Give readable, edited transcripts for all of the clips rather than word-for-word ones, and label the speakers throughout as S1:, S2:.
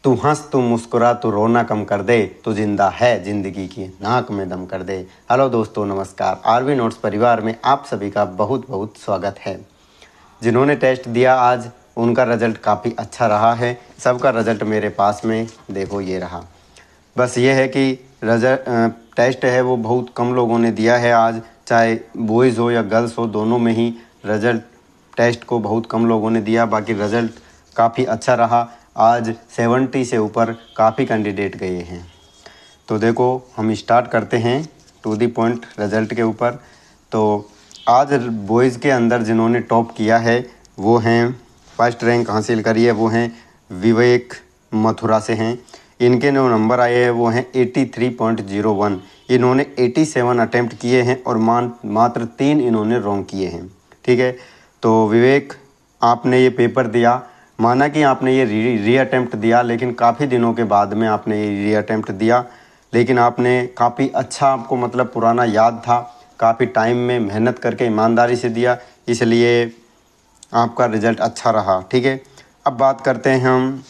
S1: तू हंस तू मुस्कुरा तू रोना कम कर दे, तू जिंदा है जिंदगी की नाक में दम कर दे। हेलो दोस्तों, नमस्कार। आरवी नोट्स परिवार में आप सभी का बहुत बहुत स्वागत है। जिन्होंने टेस्ट दिया आज उनका रिज़ल्ट काफ़ी अच्छा रहा है। सबका रिज़ल्ट मेरे पास में देखो ये रहा। बस ये है कि टेस्ट है वो बहुत कम लोगों ने दिया है आज, चाहे बॉयज़ हो या गर्ल्स हो, दोनों में ही रिज़ल्ट टेस्ट को बहुत कम लोगों ने दिया। बाकी रिज़ल्ट काफ़ी अच्छा रहा। आज 70 से ऊपर काफ़ी कैंडिडेट गए हैं। तो देखो हम स्टार्ट करते हैं टू दी पॉइंट रिज़ल्ट के ऊपर। तो आज बॉयज़ के अंदर जिन्होंने टॉप किया है वो हैं, फर्स्ट रैंक हासिल करी है वो हैं विवेक, मथुरा से हैं। इनके जो नंबर आए हैं वो हैं 83.01। इन्होंने 87 अटैम्प्ट किए हैं और मात्र 3 इन्होंने रॉन्ग किए हैं। ठीक है, तो विवेक आपने ये पेपर दिया, माना कि आपने ये री अटैम्प्ट दिया, लेकिन काफ़ी दिनों के बाद में आपने ये री अटैम्प्ट दिया, लेकिन आपने काफ़ी अच्छा, आपको मतलब पुराना याद था, काफ़ी टाइम में मेहनत करके ईमानदारी से दिया, इसलिए आपका रिज़ल्ट अच्छा रहा। ठीक है, अब बात करते हैं हम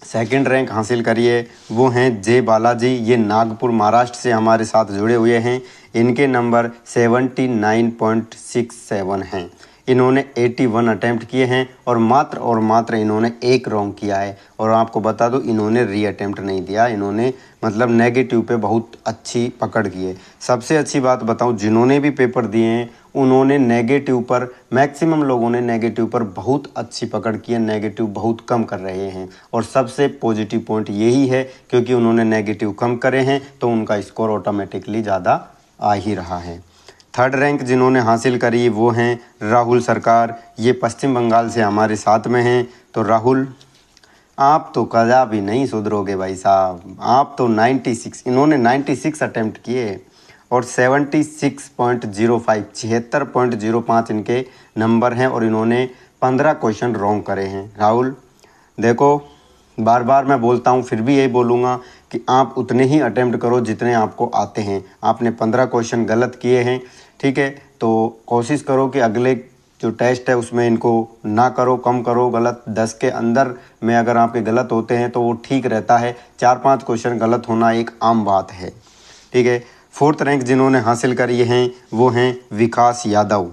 S1: सेकंड रैंक हासिल करिए वो हैं जे बालाजी। ये नागपुर महाराष्ट्र से हमारे साथ जुड़े हुए हैं। इनके नंबर 79.67 हैं। इन्होंने 81 अटैम्प्ट किए हैं और मात्र इन्होंने एक रॉन्ग किया है। और आपको बता दूं, इन्होंने री अटैम्प्ट नहीं दिया, इन्होंने मतलब नेगेटिव पे बहुत अच्छी पकड़ की है। सबसे अच्छी बात बताऊं, जिन्होंने भी पेपर दिए हैं उन्होंने नेगेटिव पर, मैक्सिमम लोगों ने नेगेटिव पर बहुत अच्छी पकड़ की है, नेगेटिव बहुत कम कर रहे हैं। और सबसे पॉजिटिव पॉइंट यही है, क्योंकि उन्होंने नेगेटिव कम करे हैं तो उनका स्कोर ऑटोमेटिकली ज़्यादा आ ही रहा है। थर्ड रैंक जिन्होंने हासिल करी वो हैं राहुल सरकार। ये पश्चिम बंगाल से हमारे साथ में हैं। तो राहुल, आप तो कदा भी नहीं सुधरोगे भाई साहब। आप तो 96, इन्होंने 96 अटैम्प्ट किए और 76.05, 76.05 इनके नंबर हैं और इन्होंने 15 क्वेश्चन रॉन्ग करे हैं। राहुल देखो, बार बार मैं बोलता हूँ, फिर भी यही बोलूँगा कि आप उतने ही अटेम्प्ट करो जितने आपको आते हैं। आपने 15 क्वेश्चन गलत किए हैं। ठीक है, तो कोशिश करो कि अगले जो टेस्ट है उसमें इनको ना करो, कम करो। गलत 10 के अंदर में अगर आपके गलत होते हैं तो वो ठीक रहता है। 4-5 क्वेश्चन गलत होना एक आम बात है। ठीक है, फोर्थ रैंक जिन्होंने हासिल करी हैं वो हैं विकास यादव।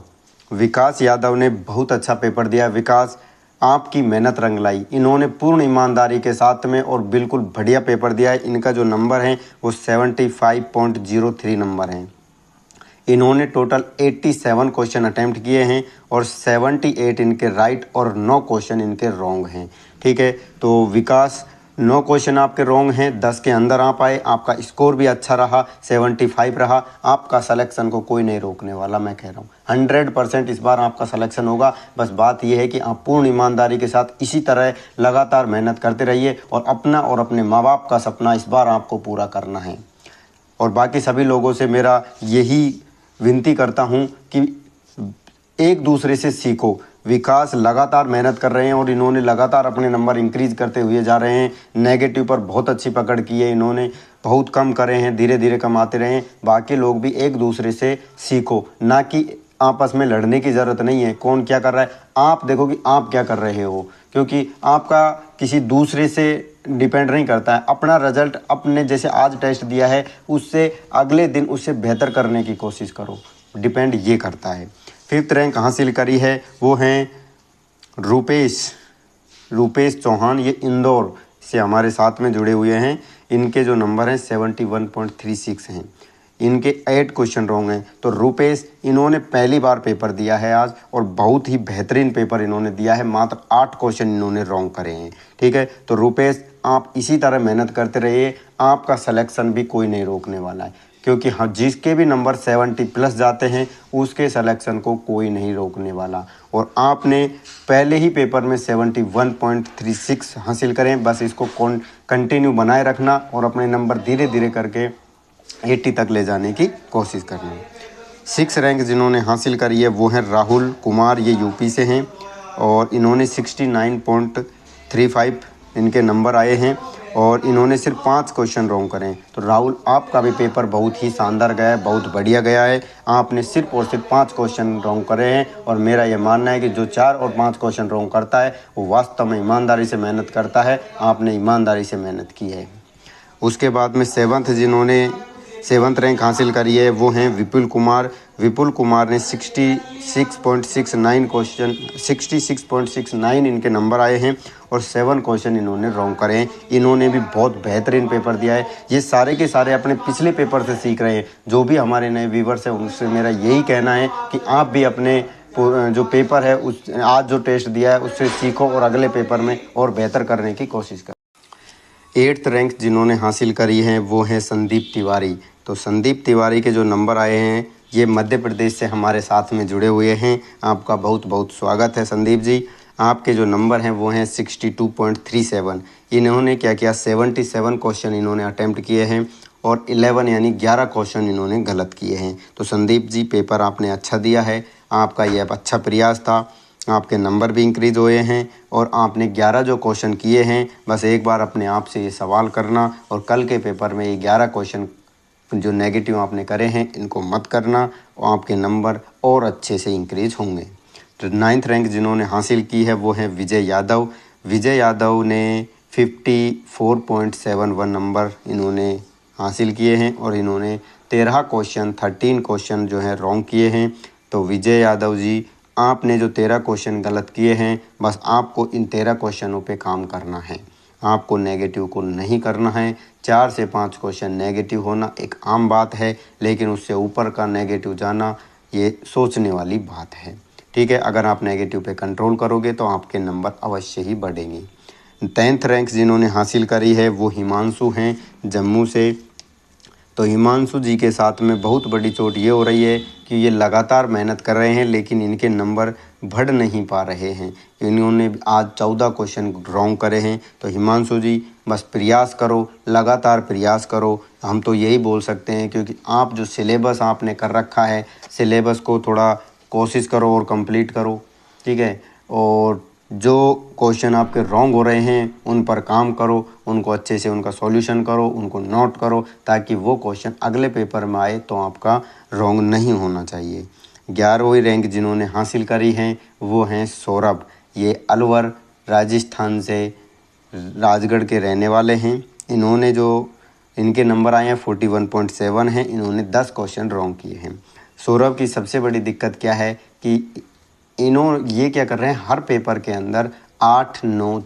S1: विकास यादव ने बहुत अच्छा पेपर दिया। विकास, आपकी मेहनत रंग लाई। इन्होंने पूर्ण ईमानदारी के साथ में और बिल्कुल बढ़िया पेपर दिया है। इनका जो नंबर है वो 75.03 नंबर हैं। इन्होंने टोटल 87 क्वेश्चन अटैम्प्ट किए हैं और 78 इनके राइट और 9 क्वेश्चन इनके रॉन्ग हैं। ठीक है, तो विकास 9 क्वेश्चन आपके रॉन्ग हैं, 10 के अंदर आप आए, आपका स्कोर भी अच्छा रहा, 75 रहा। आपका सिलेक्शन को कोई नहीं रोकने वाला, मैं कह रहा हूँ 100% इस बार आपका सिलेक्शन होगा। बस बात यह है कि आप पूर्ण ईमानदारी के साथ इसी तरह लगातार मेहनत करते रहिए और अपना और अपने माँ बाप का सपना इस बार आपको पूरा करना है। और बाकी सभी लोगों से मेरा यही विनती करता हूँ कि एक दूसरे से सीखो। विकास लगातार मेहनत कर रहे हैं और इन्होंने लगातार अपने नंबर इंक्रीज करते हुए जा रहे हैं। नेगेटिव पर बहुत अच्छी पकड़ की है, इन्होंने बहुत कम करे हैं, धीरे धीरे कम आते रहे हैं। बाकी लोग भी एक दूसरे से सीखो, ना कि आपस में लड़ने की ज़रूरत नहीं है। कौन क्या कर रहा है, आप देखो कि आप क्या कर रहे हो, क्योंकि आपका किसी दूसरे से डिपेंड नहीं करता है। अपना रिजल्ट अपने जैसे आज टेस्ट दिया है उससे अगले दिन उससे बेहतर करने की कोशिश करो, डिपेंड ये करता है। फिफ्थ रैंक हासिल करी है वो हैं रूपेश चौहान। ये इंदौर से हमारे साथ में जुड़े हुए हैं। इनके जो नंबर हैं 71.36 हैं। इनके 8 क्वेश्चन रॉन्ग हैं। तो रूपेश, इन्होंने पहली बार पेपर दिया है आज और बहुत ही बेहतरीन पेपर इन्होंने दिया है। मात्र 8 क्वेश्चन इन्होंने रॉन्ग करे हैं। ठीक है, तो रूपेश आप इसी तरह मेहनत करते रहिए, आपका सिलेक्शन भी कोई नहीं रोकने वाला है, क्योंकि हाँ, जिसके भी नंबर 70 प्लस जाते हैं उसके सिलेक्शन को कोई नहीं रोकने वाला। और आपने पहले ही पेपर में 71.36 हासिल करें, बस इसको कंटिन्यू बनाए रखना और अपने नंबर धीरे धीरे करके 80 तक ले जाने की कोशिश करना। 6 रैंक जिन्होंने हासिल करी है वो हैं राहुल कुमार। ये यूपी से हैं और इन्होंने 69.35 इनके नंबर आए हैं और इन्होंने सिर्फ 5 क्वेश्चन रॉन्ग करें। तो राहुल, आपका भी पेपर बहुत ही शानदार गया है, बहुत बढ़िया गया है। आपने सिर्फ और सिर्फ 5 क्वेश्चन रॉन्ग करे हैं और मेरा ये मानना है कि जो 4 और 5 क्वेश्चन रॉन्ग करता है वो वास्तव में ईमानदारी से मेहनत करता है। आपने ईमानदारी से मेहनत की है। उसके बाद में जिन्होंने 7th रैंक हासिल करी है वो हैं विपुल कुमार। विपुल कुमार ने 66.69 इनके नंबर आए हैं और 7 क्वेश्चन इन्होंने रॉन्ग करे हैं। इन्होंने भी बहुत बेहतरीन पेपर दिया है। ये सारे के सारे अपने पिछले पेपर से सीख रहे हैं। जो भी हमारे नए व्यूवर्स हैं उनसे मेरा यही कहना है कि आप भी अपने जो पेपर है उस आज जो टेस्ट दिया है उससे सीखो और अगले पेपर में और बेहतर करने की कोशिश करो। 8th रैंक जिन्होंने हासिल करी है वो हैं संदीप तिवारी। तो संदीप तिवारी के जो नंबर आए हैं ये मध्य प्रदेश से हमारे साथ में जुड़े हुए हैं। आपका बहुत बहुत स्वागत है संदीप जी। आपके जो नंबर हैं वो हैं 62.37। इन्होंने क्या किया, 77 क्वेश्चन इन्होंने अटैम्प्ट किए हैं और 11 यानी 11 क्वेश्चन इन्होंने गलत किए हैं। तो संदीप जी, पेपर आपने अच्छा दिया है, आपका यह अच्छा प्रयास था, आपके नंबर भी इंक्रीज़ हुए हैं और आपने 11 जो क्वेश्चन किए हैं, बस एक बार अपने आप से ये सवाल करना और कल के पेपर में ये 11 क्वेश्चन जो नेगेटिव आपने करे हैं इनको मत करना और आपके नंबर और अच्छे से इंक्रीज होंगे। तो 9th रैंक जिन्होंने हासिल की है वो है विजय यादव। विजय यादव ने 54.71 नंबर इन्होंने हासिल किए हैं और इन्होंने 13 क्वेश्चन जो है रॉन्ग किए हैं। तो विजय यादव जी, आपने जो 13 क्वेश्चन गलत किए हैं, बस आपको इन 13 क्वेश्चनों पे काम करना है। आपको नेगेटिव को नहीं करना है। 4 से 5 क्वेश्चन नेगेटिव होना एक आम बात है, लेकिन उससे ऊपर का नेगेटिव जाना ये सोचने वाली बात है। ठीक है, अगर आप नेगेटिव पे कंट्रोल करोगे तो आपके नंबर अवश्य ही बढ़ेंगे। 10th रैंक जिन्होंने हासिल करी है वो हिमांशु हैं जम्मू से। तो हिमांशु जी के साथ में बहुत बड़ी चोट ये हो रही है कि ये लगातार मेहनत कर रहे हैं लेकिन इनके नंबर बढ़ नहीं पा रहे हैं। इन्होंने आज 14 क्वेश्चन रॉन्ग करे हैं। तो हिमांशु जी, बस प्रयास करो, लगातार प्रयास करो। हम तो यही बोल सकते हैं क्योंकि आप जो सिलेबस आपने कर रखा है, सिलेबस को थोड़ा कोशिश करो और कंप्लीट करो। ठीक है, और जो क्वेश्चन आपके रॉन्ग हो रहे हैं उन पर काम करो, उनको अच्छे से उनका सॉल्यूशन करो, उनको नोट करो ताकि वो क्वेश्चन अगले पेपर में आए तो आपका रॉन्ग नहीं होना चाहिए। 11वीं रैंक जिन्होंने हासिल करी है वो हैं सौरभ। ये अलवर राजस्थान से राजगढ़ के रहने वाले हैं। इन्होंने जो इनके नंबर आए हैं 41.7 हैं। इन्होंने 10 क्वेश्चन रॉन्ग किए हैं। सौरभ की सबसे बड़ी दिक्कत क्या है कि ये क्या कर रहे हैं, हर पेपर के अंदर 8, 9,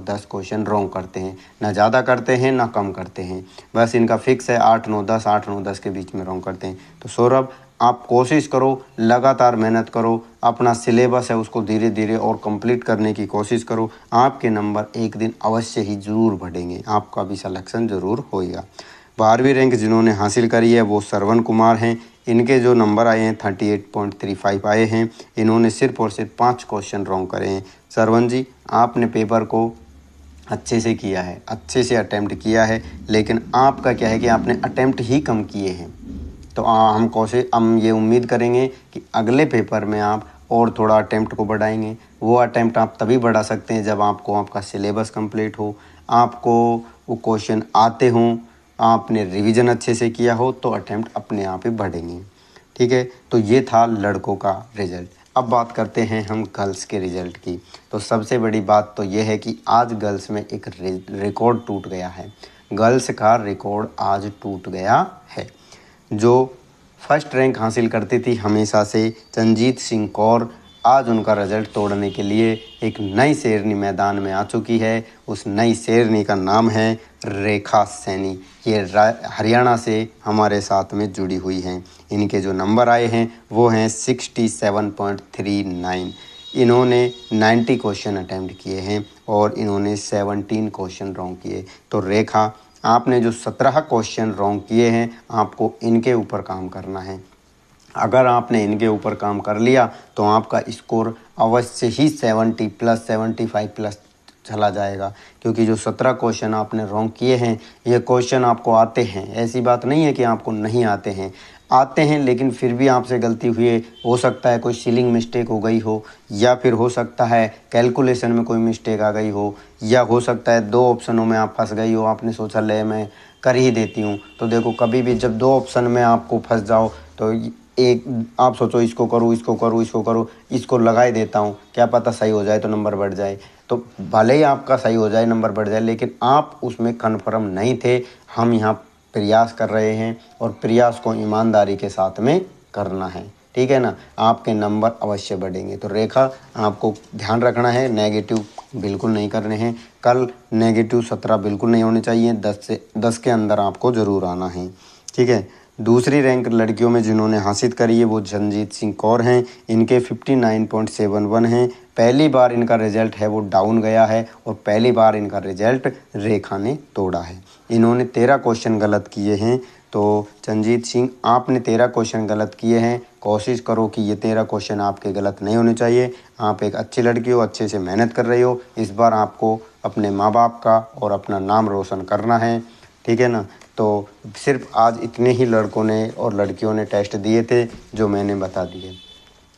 S1: 10 क्वेश्चन रॉन्ग करते हैं। ना ज़्यादा करते हैं ना कम करते हैं, बस इनका फिक्स है 8, 9, 10, 8, 9, 10 के बीच में रॉन्ग करते हैं। तो सौरभ, आप कोशिश करो, लगातार मेहनत करो, अपना सिलेबस है उसको धीरे धीरे और कंप्लीट करने की कोशिश करो। आपके नंबर एक दिन अवश्य ही ज़रूर बढ़ेंगे, आपका भी सिलेक्शन ज़रूर होएगा। 12वीं रैंक जिन्होंने हासिल करी है वो श्रवण कुमार हैं। इनके जो नंबर आए हैं 38.35 आए हैं। इन्होंने सिर्फ और सिर्फ 5 क्वेश्चन रॉन्ग करे हैं। श्रवण जी, आपने पेपर को अच्छे से किया है, अच्छे से अटैम्प्ट किया है, लेकिन आपका क्या है कि आपने अटैम्प्ट ही कम किए हैं। तो हम ये उम्मीद करेंगे कि अगले पेपर में आप और थोड़ा अटैम्प्ट को बढ़ाएंगे। वो अटैम्प्ट आप तभी बढ़ा सकते हैं जब आपको आपका सिलेबस कंप्लीट हो, आपको वो क्वेश्चन आते हों, आपने रिवीजन अच्छे से किया हो, तो अटैम्प्ट अपने आप ही बढ़ेंगे। ठीक है, तो ये था लड़कों का रिजल्ट। अब बात करते हैं हम गर्ल्स के रिज़ल्ट की। तो सबसे बड़ी बात तो ये है कि आज गर्ल्स में एक रिकॉर्ड टूट गया है। गर्ल्स का रिकॉर्ड आज टूट गया है। जो फर्स्ट रैंक हासिल करती थी हमेशा से चंजीत सिंह कौर, आज उनका रिजल्ट तोड़ने के लिए एक नई शेरनी मैदान में आ चुकी है। उस नई शेरनी का नाम है रेखा सैनी। ये हरियाणा से हमारे साथ में जुड़ी हुई हैं। इनके जो नंबर आए हैं वो हैं 67.39। इन्होंने 90 क्वेश्चन अटैम्प्ट किए हैं और इन्होंने 17 क्वेश्चन रॉन्ग किए। तो रेखा, आपने जो 17 क्वेश्चन रॉन्ग किए हैं, आपको इनके ऊपर काम करना है। अगर आपने इनके ऊपर काम कर लिया तो आपका स्कोर अवश्य ही 70 प्लस 75 प्लस चला जाएगा। क्योंकि जो 17 क्वेश्चन आपने रॉन्ग किए हैं, ये क्वेश्चन आपको आते हैं, ऐसी बात नहीं है कि आपको नहीं आते हैं। आते हैं, लेकिन फिर भी आपसे गलती हुई हो सकता है कोई सीलिंग मिस्टेक हो गई हो, या फिर हो सकता है कैलकुलेशन में कोई मिस्टेक आ गई हो, या हो सकता है 2 ऑप्शनों में आप फंस गई हो, आपने सोचा ले मैं कर ही देती हूँ। तो देखो, कभी भी जब 2 ऑप्शन में आपको फंस जाओ तो एक आप सोचो इसको करूँ, इसको करूँ, इसको करूँ, इसको लगा ही देता हूँ, क्या पता सही हो जाए तो नंबर बढ़ जाए। तो भले ही आपका सही हो जाए, नंबर बढ़ जाए, लेकिन आप उसमें कन्फर्म नहीं थे। हम यहाँ प्रयास कर रहे हैं और प्रयास को ईमानदारी के साथ में करना है, ठीक है ना। आपके नंबर अवश्य बढ़ेंगे। तो रेखा, आपको ध्यान रखना है, नेगेटिव बिल्कुल नहीं करने हैं। कल नेगेटिव 17 बिल्कुल नहीं होने चाहिए, 10 के अंदर आपको ज़रूर आना है, ठीक है। दूसरी रैंक लड़कियों में जिन्होंने हासिल करी है वो चंजीत सिंह कौर हैं। इनके 59.71 हैं। पहली बार इनका रिजल्ट है वो डाउन गया है और पहली बार इनका रिजल्ट रेखा ने तोड़ा है। इन्होंने 13 क्वेश्चन गलत किए हैं। तो चंजीत सिंह, आपने 13 क्वेश्चन गलत किए हैं। कोशिश करो कि ये 13 क्वेश्चन आपके गलत नहीं होने चाहिए। आप एक अच्छी लड़की हो, अच्छे से मेहनत कर रही हो। इस बार आपको अपने माँ बाप का और अपना नाम रोशन करना है, ठीक है ना। तो सिर्फ आज इतने ही लड़कों ने और लड़कियों ने टेस्ट दिए थे जो मैंने बता दिए।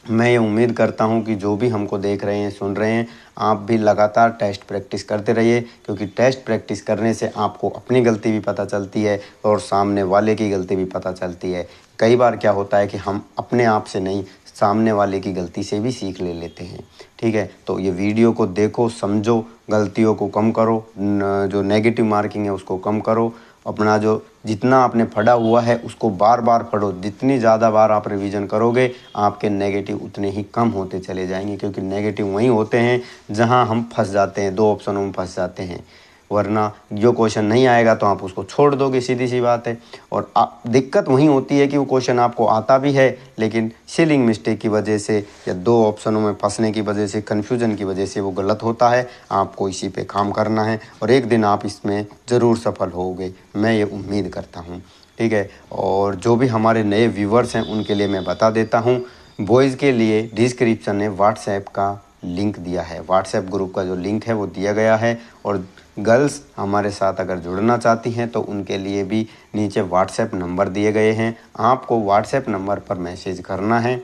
S1: मैं ये उम्मीद करता हूँ कि जो भी हमको देख रहे हैं, सुन रहे हैं, आप भी लगातार टेस्ट प्रैक्टिस करते रहिए, क्योंकि टेस्ट प्रैक्टिस करने से आपको अपनी गलती भी पता चलती है और सामने वाले की गलती भी पता चलती है। कई बार क्या होता है कि हम अपने आप से नहीं, सामने वाले की गलती से भी सीख ले लेते हैं, ठीक है। तो ये वीडियो को देखो, समझो, गलतियों को कम करो, जो नेगेटिव मार्किंग है उसको कम करो। अपना जो जितना आपने पढ़ा हुआ है उसको बार बार पढ़ो। जितनी ज़्यादा बार आप रिवीजन करोगे, आपके नेगेटिव उतने ही कम होते चले जाएंगे, क्योंकि नेगेटिव वहीं होते हैं जहां हम फंस जाते हैं, 2 ऑप्शनों में फंस जाते हैं। वरना जो क्वेश्चन नहीं आएगा तो आप उसको छोड़ दोगे, सीधी सी बात है। और दिक्कत वहीं होती है कि वो क्वेश्चन आपको आता भी है, लेकिन सीलिंग मिस्टेक की वजह से या 2 ऑप्शनों में फंसने की वजह से, कन्फ्यूजन की वजह से वो गलत होता है। आपको इसी पे काम करना है और एक दिन आप इसमें ज़रूर सफल होगे, मैं ये उम्मीद करता हूँ, ठीक है। और जो भी हमारे नए व्यूवर्स हैं उनके लिए मैं बता देता हूँ, बॉयज़ के लिए डिस्क्रिप्शन में व्हाट्सएप का लिंक दिया है, व्हाट्सएप ग्रुप का जो लिंक है वो दिया गया है। और गर्ल्स हमारे साथ अगर जुड़ना चाहती हैं तो उनके लिए भी नीचे व्हाट्सएप नंबर दिए गए हैं। आपको व्हाट्सएप नंबर पर मैसेज करना है,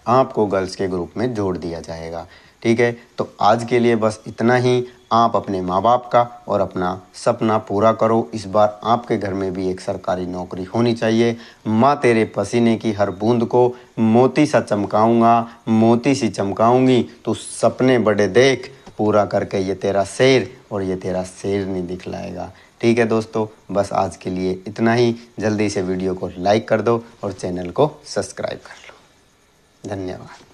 S1: आपको गर्ल्स के ग्रुप में जोड़ दिया जाएगा, ठीक है। तो आज के लिए बस इतना ही। आप अपने माँ बाप का और अपना सपना पूरा करो। इस बार आपके घर में भी एक सरकारी नौकरी होनी चाहिए। माँ तेरे पसीने की हर बूंद को मोती सा चमकाऊंगा, मोती सी चमकाऊंगी, तो सपने बड़े देख, पूरा करके ये तेरा शेर और ये तेरा शेर नहीं दिखलाएगा, ठीक है दोस्तों। बस आज के लिए इतना ही। जल्दी से वीडियो को लाइक कर दो और चैनल को सब्सक्राइब कर लो। धन्यवाद।